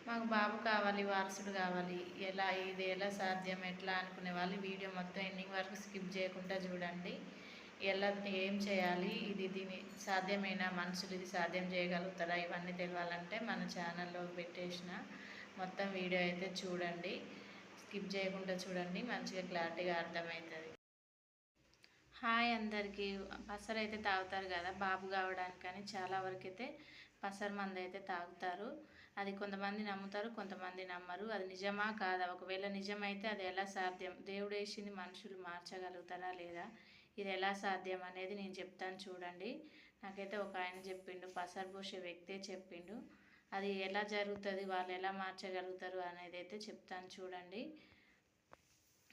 మాకు బాబు కావాలి, వారసుడు కావాలి, ఇది ఎలా సాధ్యం, ఎట్లా అనుకునే వాళ్ళు వీడియో మొత్తం ఎండింగ్ వరకు స్కిప్ చేయకుండా చూడండి. ఎలా ఏం చేయాలి, దీని సాధ్యమైన మనుషులు ఇది సాధ్యం చేయగలుగుతారా, ఇవన్నీ తెలియాలంటే మన ఛానల్లో పెట్టేసిన మొత్తం వీడియో అయితే చూడండి. స్కిప్ చేయకుండా చూడండి, మంచిగా క్లారిటీగా అర్థమవుతుంది. హాయ్ అందరికీ. పసరు అయితే తాగుతారు కదా బాబు కావడానికని, చాలా వరకు అయితే పసరు మందు అయితే తాగుతారు. అది కొంతమంది నమ్ముతారు, కొంతమంది నమ్మరు. అది నిజమా కాదా, ఒకవేళ నిజమైతే అది ఎలా సాధ్యం, దేవుడు వేసింది మనుషులు మార్చగలుగుతారా లేదా, ఇది ఎలా సాధ్యం అనేది నేను చెప్తాను చూడండి. నాకైతే ఒక ఆయన చెప్పిండు, పసరు పోసే వ్యక్తే చెప్పిండు. అది ఎలా జరుగుతుంది, వాళ్ళు ఎలా మార్చగలుగుతారు అనేది అయితే చెప్తాను చూడండి.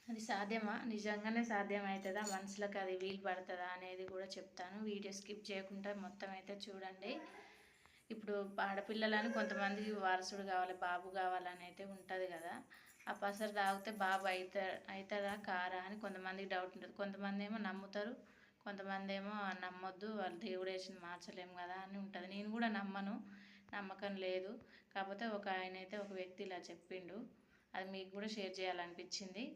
అది సాధ్యమా, నిజంగానే సాధ్యమవుతుందా, మనుషులకు అది వీలు పడుతుందా అనేది కూడా చెప్తాను. వీడియో స్కిప్ చేయకుండా మొత్తం అయితే చూడండి. ఇప్పుడు ఆడపిల్లలని కొంతమందికి వారసుడు కావాలి, బాబు కావాలని అయితే ఉంటుంది కదా. ఆ పసరు తాగితే బాబు అవుతుందా కారా అని కొంతమందికి డౌట్ ఉంటుంది. కొంతమంది ఏమో నమ్ముతారు, కొంతమంది ఏమో నమ్మొద్దు, వాళ్ళు దేవుడు వేసింది మార్చలేము కదా అని ఉంటుంది. నేను కూడా నమ్మను, నమ్మకం లేదు. కాకపోతే ఒక ఆయన అయితే ఒక వ్యక్తి ఇలా చెప్పిండు, అది మీకు కూడా షేర్ చేయాలనిపించింది.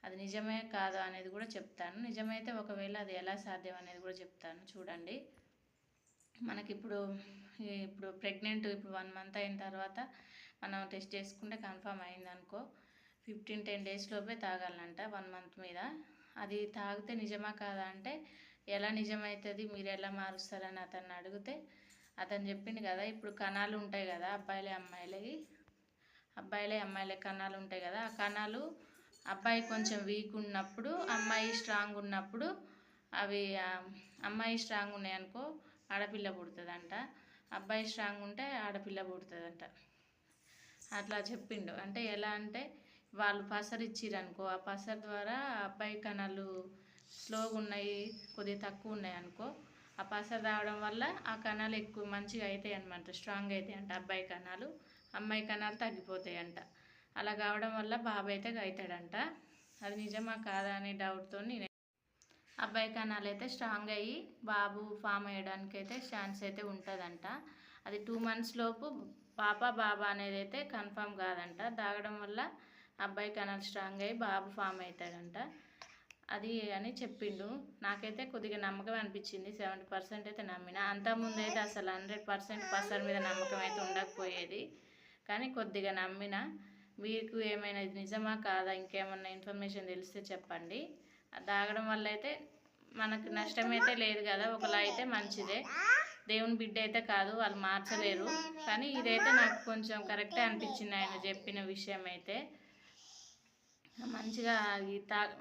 అది నిజమే కాదా అనేది కూడా చెప్తాను. నిజమైతే ఒకవేళ అది ఎలా సాధ్యం అనేది కూడా చెప్తాను చూడండి. మనకిప్పుడు ప్రెగ్నెంట్, ఇప్పుడు 1 మంత్ అయిన తర్వాత మనం టెస్ట్ చేసుకుంటే కన్ఫర్మ్ అయిందనుకో, 10 డేస్ లోపే తాగాలంట 1 మంత్ మీద. అది తాగితే నిజమా కాదా అంటే, ఎలా నిజమవుతుంది, మీరు ఎలా మారుస్తారని అతన్ని అడిగితే అతను చెప్పిండు కదా, ఇప్పుడు కణాలు ఉంటాయి కదా, అబ్బాయిలే అమ్మాయిలే కణాలు ఉంటాయి కదా, ఆ కణాలు అబ్బాయి కొంచెం వీక్ ఉన్నప్పుడు, అమ్మాయి స్ట్రాంగ్ ఉన్నప్పుడు, అవి అమ్మాయి స్ట్రాంగ్ ఉన్నాయనుకో ఆడపిల్ల పుడుతుందంట, అబ్బాయి స్ట్రాంగ్ ఉంటే ఆడపిల్ల పుడుతుందంట. అట్లా చెప్పిండు. అంటే ఎలా అంటే, వాళ్ళు పసరు ఇచ్చిరనుకో, ఆ పసరు ద్వారా అబ్బాయి కణాలు స్లోగా ఉన్నాయి, కొద్దిగా తక్కువ ఉన్నాయి అనుకో, ఆ పసరు తాగడం వల్ల ఆ కణాలు ఎక్కువ మంచిగా అవుతాయి అన్నమాట, స్ట్రాంగ్ అవుతాయి అంట అబ్బాయి కణాలు. అమ్మాయి కణాలు తగ్గిపోతాయి అంట. అలా కావడం వల్ల బాబు అయితే అవుతాడంట. అది నిజమా కాదా అనే డౌట్తో నేను, అబ్బాయి కణాలు అయితే స్ట్రాంగ్ అయ్యి బాబు ఫామ్ అయ్యడానికి అయితే ఛాన్స్ అయితే ఉంటుందంట. అది 2 months లోపు బాబా అనేది అయితే కన్ఫర్మ్ కాదంట. తాగడం వల్ల అబ్బాయి కణాలు స్ట్రాంగ్ అయ్యి బాబు ఫామ్ అవుతాడంట. అది అని చెప్పిండు. నాకైతే కొద్దిగా నమ్మకం అనిపించింది, 70% అయితే నమ్మిన. అంతకుముందు అయితే అసలు 100% పసరు మీద నమ్మకం అయితే ఉండకపోయేది, కానీ కొద్దిగా నమ్మిన. మీకు ఏమైనా ఇది నిజమా కాదా, ఇంకేమన్నా ఇన్ఫర్మేషన్ తెలిస్తే చెప్పండి. తాగడం వల్ల అయితే మనకు నష్టమైతే లేదు కదా, ఒకలా అయితే మంచిదే. దేవుని బిడ్డ అయితే కాదు, వాళ్ళు మార్చలేరు. కానీ ఇదైతే నాకు కొంచెం కరెక్టే అనిపించింది ఆయన చెప్పిన విషయం అయితే. మంచిగా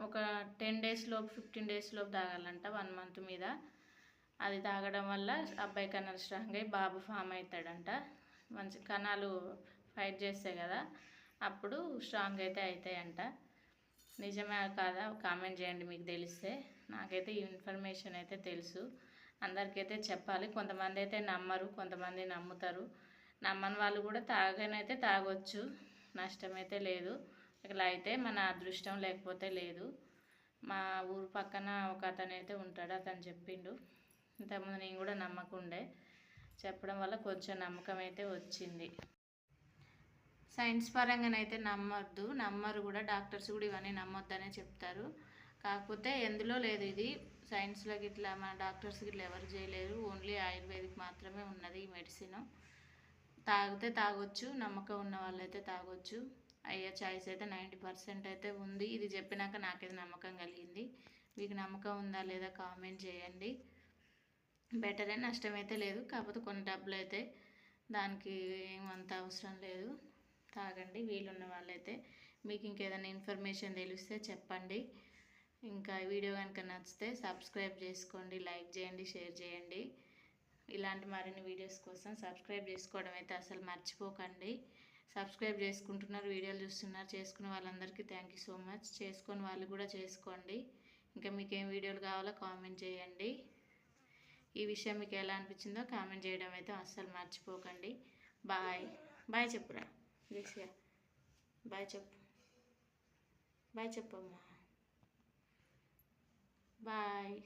ఒక 10 days లోపు 15 days లోపు తాగాలంట 1 month మీద. అది తాగడం వల్ల అబ్బాయి కణాలు స్ట్రాంగ్ అయ్యి బాబు ఫామ్ అవుతాడంట. మంచి కణాలు ఫైట్ చేస్తాయి కదా, అప్పుడు స్ట్రాంగ్ అయితే అవుతాయంట. నిజమే కాదా కామెంట్ చేయండి మీకు తెలిస్తే. నాకైతే ఈ ఇన్ఫర్మేషన్ అయితే తెలుసు, అందరికైతే చెప్పాలి. కొంతమంది అయితే నమ్మరు, కొంతమంది నమ్ముతారు. నమ్మని వాళ్ళు కూడా తాగనైతే తాగొచ్చు, నష్టమైతే లేదు. ఇలా అయితే మన అదృష్టం, లేకపోతే లేదు. మా ఊరు పక్కన ఒక అతను అయితే ఉంటాడు, అతను చెప్పిండు. ఇంతకుముందు నేను కూడా నమ్మకుండే, చెప్పడం వల్ల కొంచెం నమ్మకం అయితే వచ్చింది. సైన్స్ పరంగానైతే నమ్మరు కూడా, డాక్టర్స్ కూడా ఇవన్నీ నమ్మొద్దనే చెప్తారు. కాకపోతే ఎందులో లేదు, ఇది సైన్స్లోకి ఇట్లా మన డాక్టర్స్ ఇట్లా ఎవరు చేయలేరు, ఓన్లీ ఆయుర్వేదిక్ మాత్రమే ఉన్నది ఈ మెడిసిన్. తాగితే తాగొచ్చు, నమ్మకం ఉన్న వాళ్ళైతే తాగొచ్చు. అయ్యే ఛాయిస్ అయితే 90% అయితే ఉంది. ఇది చెప్పినాక నాకైతే నమ్మకం కలిగింది. మీకు నమ్మకం ఉందా లేదా కామెంట్ చేయండి. బెటరే, నష్టమైతే లేదు. కాకపోతే కొన్ని డబ్బులు అయితే దానికి ఏమంత అవసరం లేదు. తాగండి వీలున్న వాళ్ళైతే. మీకు ఇంకేదైనా ఇన్ఫర్మేషన్ తెలిస్తే చెప్పండి. ఇంకా వీడియో కనుక నచ్చితే సబ్స్క్రైబ్ చేసుకోండి, లైక్ చేయండి, షేర్ చేయండి. ఇలాంటి మరిన్ని వీడియోస్ కోసం సబ్స్క్రైబ్ చేసుకోవడం అయితే అసలు మర్చిపోకండి. సబ్స్క్రైబ్ చేసుకుంటున్నారు, వీడియోలు చూస్తున్నారు. చేసుకున్న వాళ్ళందరికీ థ్యాంక్ యూ సో మచ్. చేసుకుని వాళ్ళు కూడా చేసుకోండి. ఇంకా మీకు ఏం వీడియోలు కావాలో కామెంట్ చేయండి. ఈ విషయం మీకు ఎలా అనిపించిందో కామెంట్ చేయడం అయితే అస్సలు మర్చిపోకండి. బాయ్ చెప్పురా దిశ, బాయ్ చెప్పమ్మా, బాయ్.